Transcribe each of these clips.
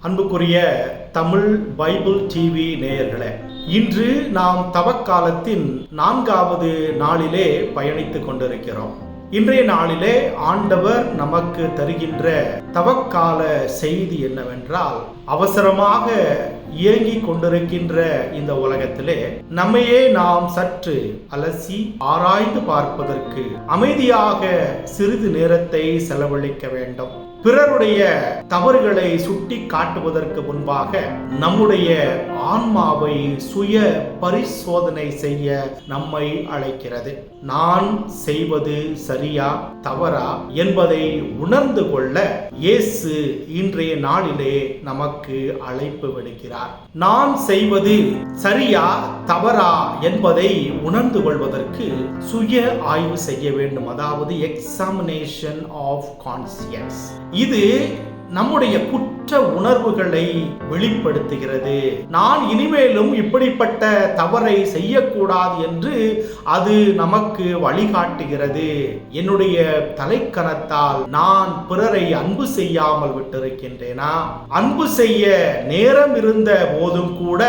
அன்புக்குரிய Tamil Bible TV நேயர்களே, இன்று நாம் தவக்காலத்தின் 4வது நாளிலே பயணித்துக் கொண்டிருக்கிறோம். இன்றைய நாளிலே ஆண்டவர் நமக்கு தருகின்ற தவக்கால செய்தி என்னவென்றால், அவசரமாக இயங்கிக் கொண்டிருக்கின்ற இந்த உலகத்திலே நம்மையே நாம் சற்று அலசி ஆராய்ந்து பார்ப்பதற்கு அமைதியாக சிறிது நேரத்தை செலவழிக்க வேண்டும். பிறருடைய தவறுகளை சுட்டி காட்டுவதற்கு முன்பாக நம்முடைய ஆன்மாவை சுய பரிசோதனை செய்ய நம்மை அழைக்கிறது. நான் செய்வது சரியா தவறா என்பதை உணர்ந்து கொள்ள இயேசு இன்றைய நாளிலே நமக்கு அழைப்பு விடுக்கிறார். நான் செய்வது சரியா தவறா என்பதை உணர்ந்து கொள்வதற்கு சுய ஆய்வு செய்ய வேண்டும். அதாவது எக்ஸாமினேஷன் ஆஃப் கான்சியன்ஸ். இது நம்முடைய குற்ற உணர்வுகளை வெளிப்படுத்துகிறது. நான் இனிமேலும் இப்படிப்பட்ட தவறை செய்யக்கூடாது என்று அது நமக்கு வழிகாட்டுகிறது. என்னுடைய தலைக்கணத்தால் நான் பிறரை அன்பு செய்யாமல் விட்டிருக்கின்றேனா? அன்பு செய்ய நேரம் இருந்த போதும் கூட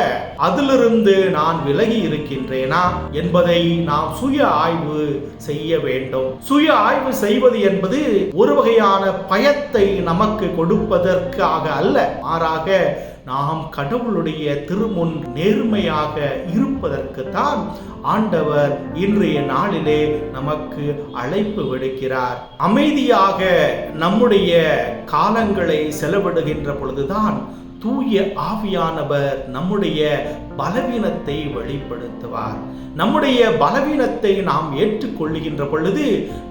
அதிலிருந்து நான் விலகி இருக்கின்றேனா என்பதை நாம் சுய ஆய்வு செய்ய வேண்டும். சுய ஆய்வு செய்வது என்பது ஒரு வகையான பயத்தை நமக்கு கொடுப்பதற்காக அல்ல, மாறாக நாம் கடவுளுடைய திருமுன் நேர்மையாக இருப்பதற்கு தான் ஆண்டவர் இன்றைய நாளிலே நமக்கு அழைப்பு விடுக்கிறார். அமைதியாக நம்முடைய காலங்களை செலவிடுகின்ற பொழுதுதான் தூய ஆவியானவர் நம்முடைய பலவீனத்தை வெளிப்படுத்துவார். நம்முடைய பலவீனத்தை நாம் ஏற்றுக்கொள்ளுகின்ற பொழுது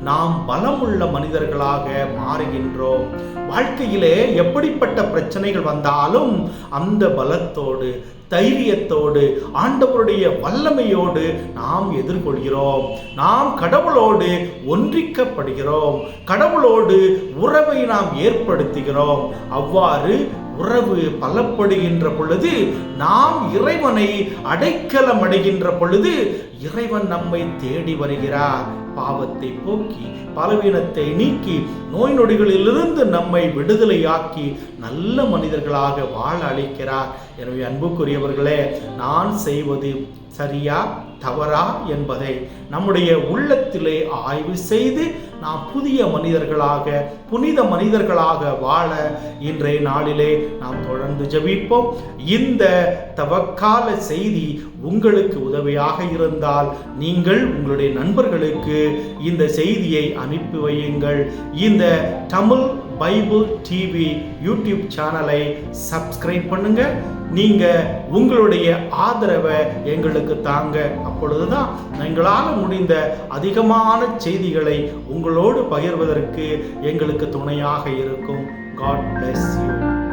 நாம் பலமுள்ள மனிதர்களாக மாறுகின்றோம். வாழ்க்கையிலே எப்படிப்பட்ட பிரச்சனைகள் வந்தாலும் அந்த பலத்தோடு தைரியத்தோடு ஆண்டவருடைய வல்லமையோடு நாம் எதிர்கொள்கிறோம். நாம் கடவுளோடு ஒன்றிக்கப்படுகிறோம். கடவுளோடு உறவை நாம் ஏற்படுத்துகிறோம். அவ்வாறு உறவு பலப்படுகின்ற பொழுது நாம் இறைவனை அடைக்கலம் அடைகின்ற பொழுது இறைவன் நம்மை தேடி வருகிறார். பாவத்தை போக்கி பலவீனத்தை நீக்கி நோய் நொடிகளிலிருந்து நம்மை விடுதலையாக்கி நல்ல மனிதர்களாக வாழ அளிக்கிறார். எனவே அன்புக்குரியவர்களே, நான் செய்வது சரியா தவறா என்பதை நம்முடைய உள்ளத்திலே ஆய்வு செய்து நாம் புதிய மனிதர்களாக புனித மனிதர்களாக வாழ இன்றைய நாளிலே நாம் தொடர்ந்து ஜெபிப்போம். இந்த தவக்கால செய்தி உங்களுக்கு உதவியாக இருந்தால் நீங்கள் உங்களுடைய நண்பர்களுக்கு இந்த செய்தியை அனுப்பி வையுங்கள். இந்த தமிழ் பைபிள் டிவி யூடியூப் சேனலை சப்ஸ்கிரைப் பண்ணுங்க. நீங்க உங்களுடைய ஆதரவை எங்களுக்கு தாங்க. அப்பொழுதுதான் எங்களால் முடிந்த அதிகமான செய்திகளை உங்களோடு பகிர்வதற்கு எங்களுக்கு துணையாக இருக்கும். God bless you.